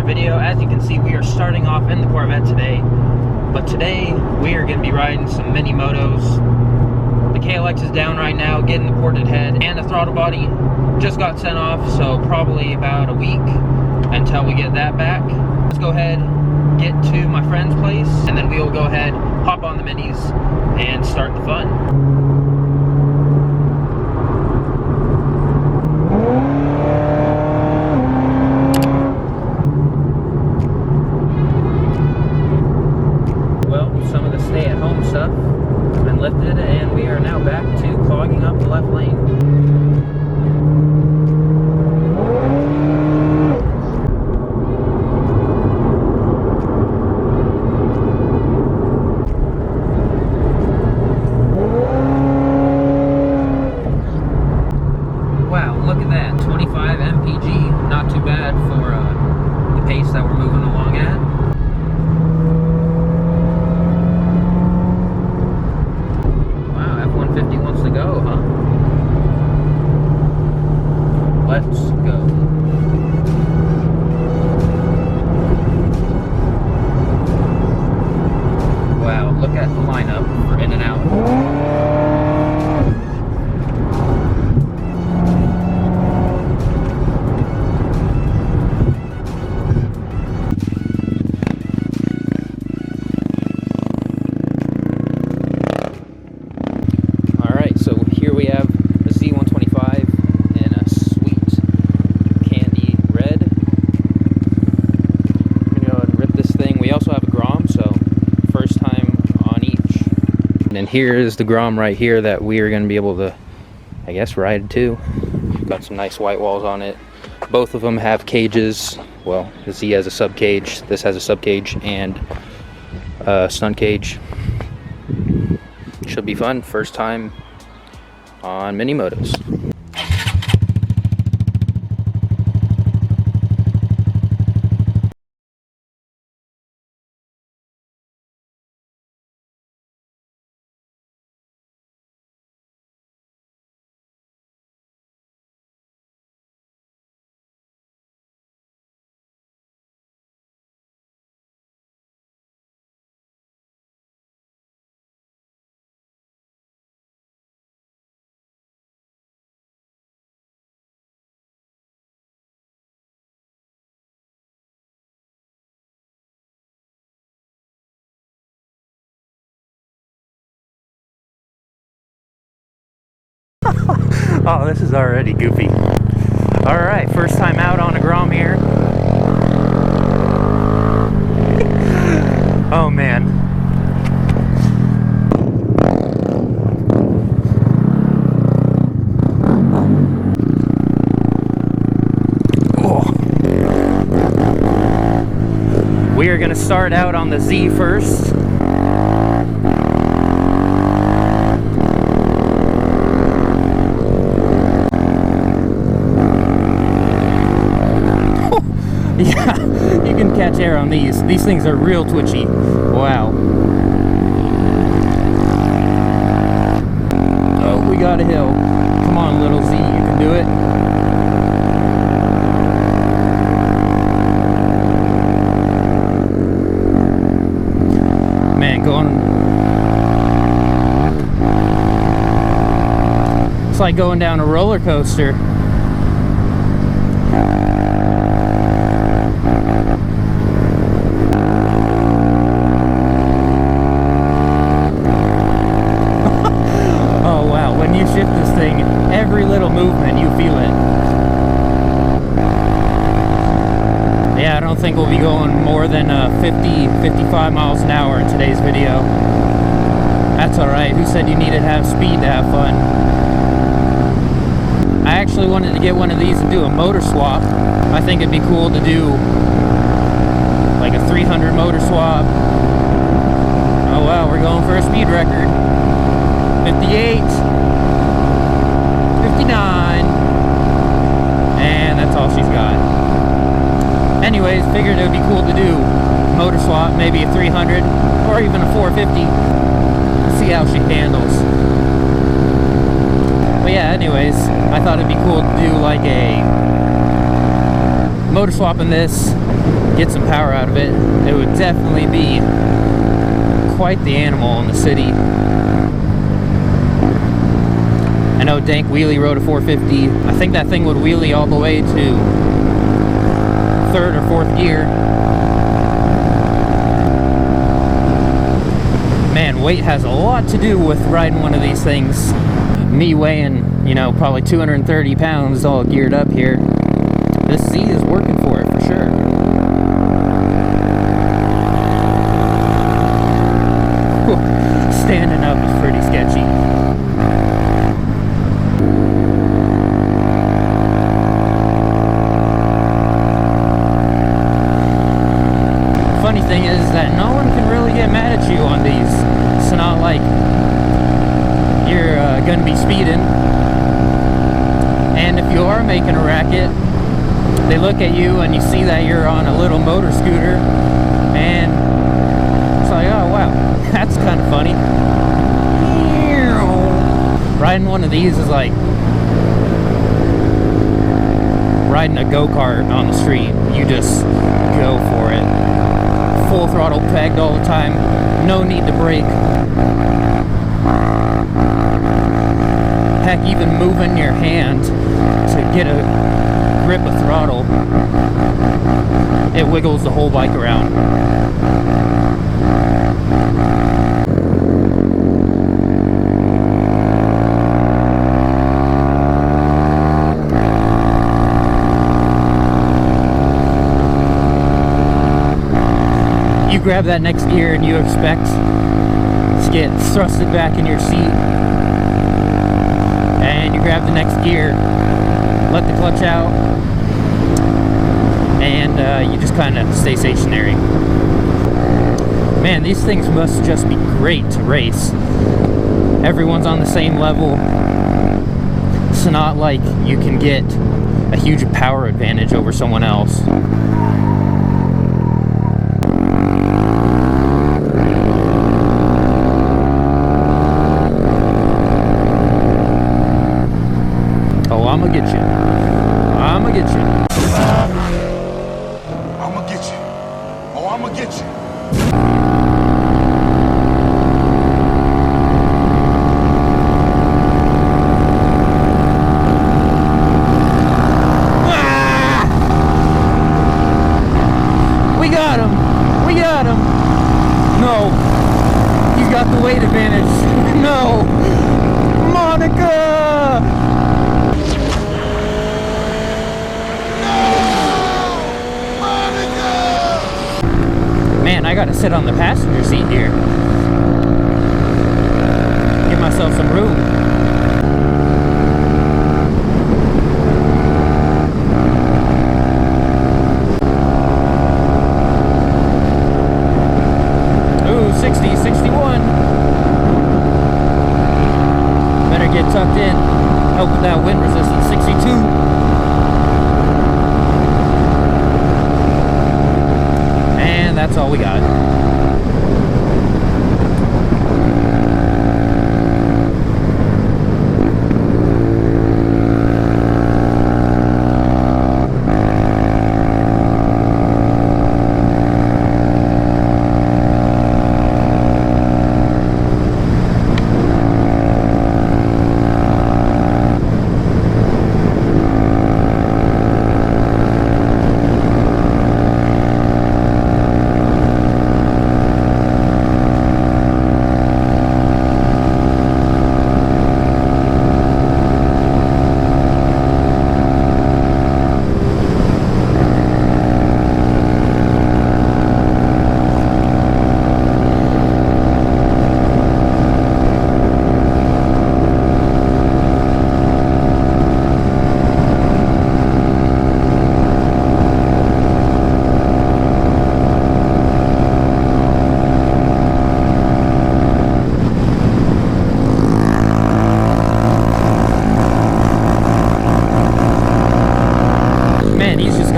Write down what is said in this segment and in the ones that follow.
video. As you can see, we are starting off in the Corvette today, but today we are going to be riding some mini motos. The KLX is down right now, getting the ported head, and the throttle body just got sent off, so probably about a week until we get that back. Let's go ahead, get to my friend's place, and then we will go ahead, hop on the minis, and start the fun. Lifted, and we are now back to clogging up the left lane. Wow, look at that, 25 mpg, not too bad for the pace that we're moving along at. Wants to go, huh? Let's go. Wow, look at the lineup for in and out. We have a Z125 in a sweet candy red. I'm gonna go ahead and rip this thing. We also have a Grom, so first time on each. And then here is the Grom right here that we are gonna be able to, I guess, ride too. Got some nice white walls on it. Both of them have cages. Well, the Z has a sub cage, this has a sub cage, and a stunt cage. Should be fun. First time on mini motos. Oh, this is already goofy. Alright, first time out on a Grom here. Oh man. Oh. We are gonna start out on the Z first. Yeah, you can catch air on these. These things are real twitchy. Wow. Oh, we got a hill. Come on, little Z, you can do it. Man, it's like going down a roller coaster. Shift this thing, every little movement you feel it. Yeah, I don't think we'll be going more than 50-55 miles an hour in today's video. That's alright, who said you needed to have speed to have fun? I actually wanted to get one of these and do a motor swap. I think it'd be cool to do like a 300 motor swap. Oh wow, we're going for a speed record. 58. 59, and that's all she's got. Anyways, figured it would be cool to do motor swap, maybe a 300 or even a 450. See how she handles. But yeah, anyways, I thought it'd be cool to do like a motor swap in this, get some power out of it, it would definitely be quite the animal in the city. I know Dank Wheelie rode a 450. I think that thing would wheelie all the way to 3rd or 4th gear. Man, weight has a lot to do with riding one of these things. Me weighing, you know, probably 230 pounds all geared up here. This seat is working for it, for sure. Whew. Standing up is pretty sketchy. Funny thing is that no one can really get mad at you on these. It's not like you're gonna be speeding, and if you are making a racket, they look at you and you see that you're on a little motor scooter, and it's like, oh wow, that's kind of funny. Riding one of these is like riding a go-kart on the street. You just go for it. Full throttle pegged all the time, no need to brake. Heck, even moving your hand to get a grip of throttle, it wiggles the whole bike around. You grab that next gear and you expect to get thrusted back in your seat, and you grab the next gear, let the clutch out, and you just kind of stay stationary. Man, these things must just be great to race. Everyone's on the same level. It's not like you can get a huge power advantage over someone else. I'ma get you. I'ma get you. I'ma get you. Oh, I'ma get you. Ah! We got him. We got him. No. He's got the weight advantage. No. Monica! Man, I gotta sit on the passenger seat here. Give myself some room. Ooh, 60, 61. Better get tucked in. Help with that wind resistance, 62. That's all we got.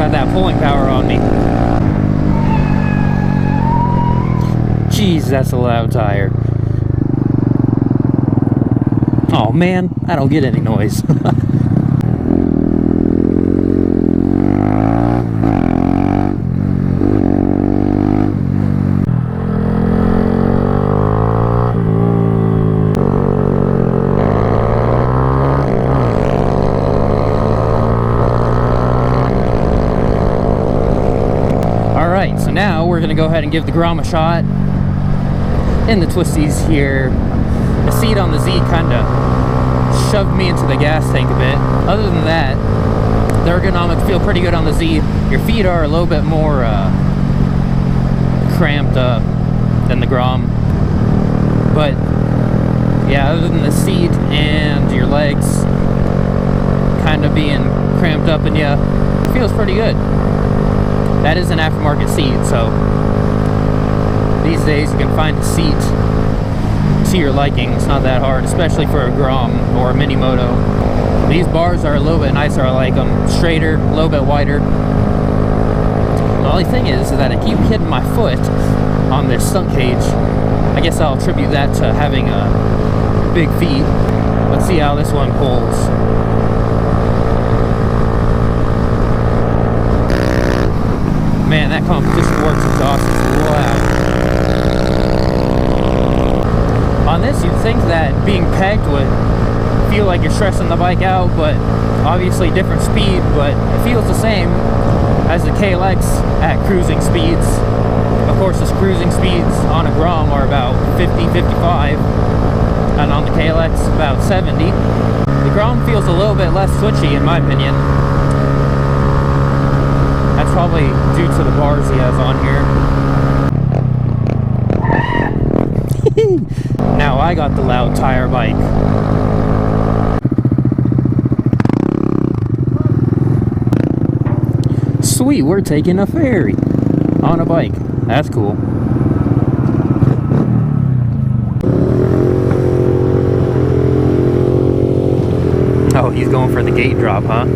That pulling power on me. Jeez, that's a loud tire. Oh man, I don't get any noise. we're gonna go ahead and give the Grom a shot. In the twisties here, the seat on the Z kind of shoved me into the gas tank a bit. Other than that, the ergonomics feel pretty good on the Z. Your feet are a little bit more cramped up than the Grom, but yeah, other than the seat and your legs kind of being cramped up, and yeah, it feels pretty good. That is an aftermarket seat, so these days you can find a seat to your liking. It's not that hard, especially for a Grom or a mini moto. These bars are a little bit nicer. I like them straighter, a little bit wider. The only thing is that I keep hitting my foot on this stunt cage. I guess I'll attribute that to having big feet. Let's see how this one pulls. Man, that competition works exhaust is loud. On this, you'd think that being pegged would feel like you're stressing the bike out, but obviously different speed, but it feels the same as the KLX at cruising speeds. Of course, the cruising speeds on a Grom are about 50, 55, and on the KLX about 70. The Grom feels a little bit less twitchy in my opinion. That's probably due to the bars he has on here. Now I got the loud tire bike. Sweet, we're taking a ferry on a bike. That's cool. Oh, he's going for the gate drop, huh?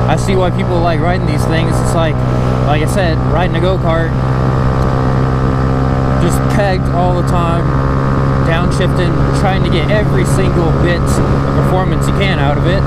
I see why people like riding these things. It's like I said, riding a go-kart. Just pegged all the time, downshifting, trying to get every single bit of performance you can out of it.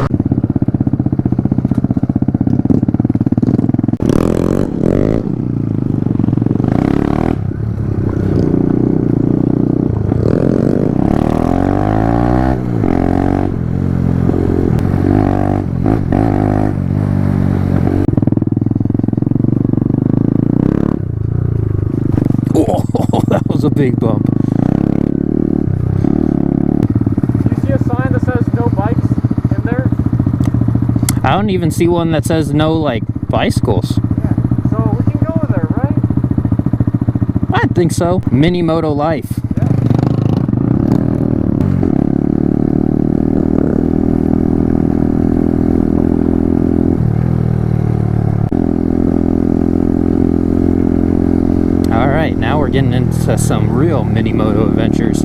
A big bump. You see a sign that says no bikes in there? I don't even see one that says no, like, bicycles. Yeah, so we can go there, right? I think so. Mini moto life. Now we're getting into some real mini moto adventures.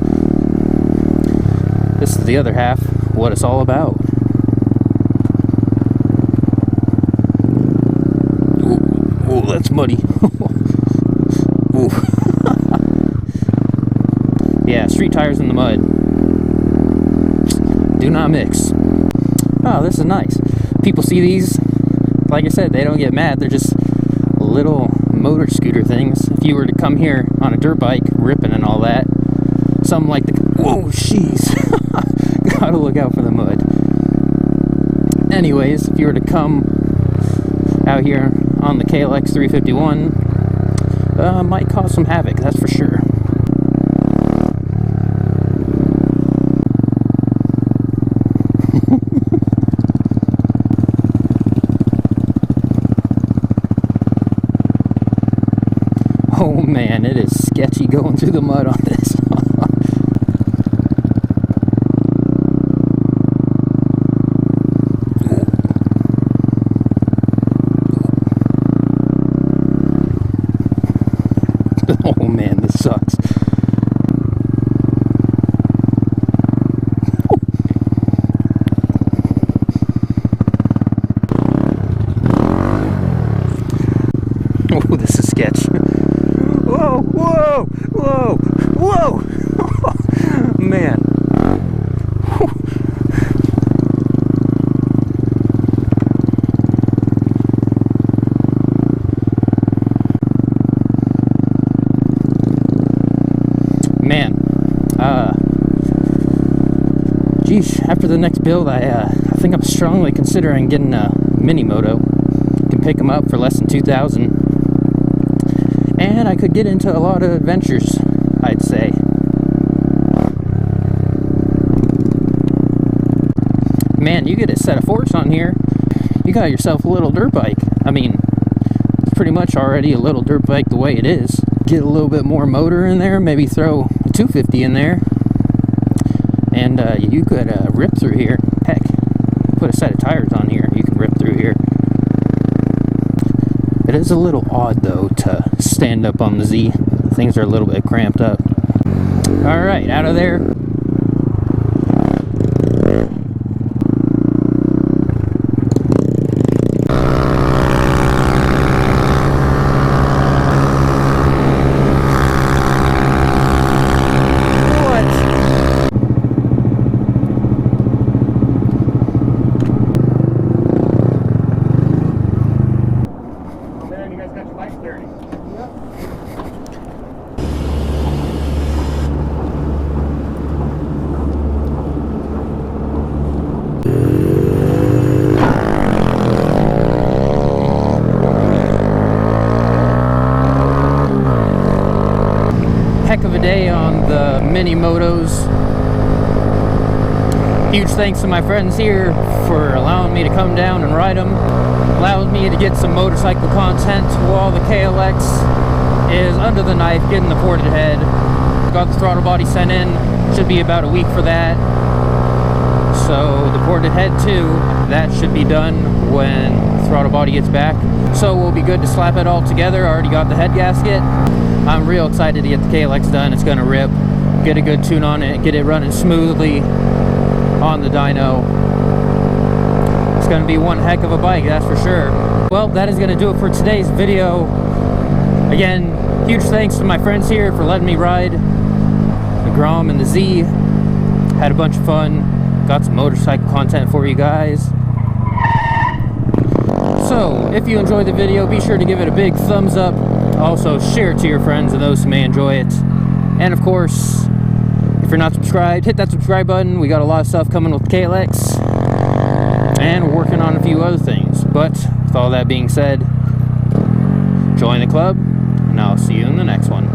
This is the other half, what it's all about. Ooh, that's muddy. Ooh. Yeah, street tires in the mud. Do not mix. Oh, this is nice. People see these, like I said, they don't get mad. They're just little motor scooter things. If you were to come here on a dirt bike, ripping and all that, something like the, whoa, jeez, gotta look out for the mud. Anyways, if you were to come out here on the KLX 351, might cause some havoc, that's for sure. Oh man, it is sketchy going through the mud on this. Oh man, this sucks. Oh, this is sketch. Whoa, whoa, whoa, whoa! Man. Man. geez, after the next build, I think I'm strongly considering getting a mini moto. Can pick them up for less than $2,000, and I could get into a lot of adventures, I'd say. Man, you get a set of forks on here, you got yourself a little dirt bike. I mean, it's pretty much already a little dirt bike the way it is. Get a little bit more motor in there, maybe throw a 250 in there, and you could rip through here. Heck, put a set of tires on here, you can rip through here. It is a little odd though to stand up on the Z. Things are a little bit cramped up. Alright, out of there. Heck of a day on the mini motos. Huge thanks to my friends here for allowing me to come down and ride them. Allowed me to get some motorcycle content while the KLX is under the knife getting the ported head. Got the throttle body sent in. Should be about a week for that. So the ported head too, that should be done when the throttle body gets back. So we'll be good to slap it all together. I already got the head gasket. I'm real excited to get the KLX done. It's gonna rip. Get a good tune on it, get it running smoothly on the dyno. It's gonna be one heck of a bike, that's for sure. Well, that is gonna do it for today's video. Again, huge thanks to my friends here for letting me ride the Grom and the Z. Had a bunch of fun. Got some motorcycle content for you guys. So, if you enjoyed the video, be sure to give it a big thumbs up. Also, share it to your friends and those who may enjoy it. And of course, if you're not subscribed, hit that subscribe button. We got a lot of stuff coming with KLX. And we're working on a few other things. But, with all that being said, join the club, and I'll see you in the next one.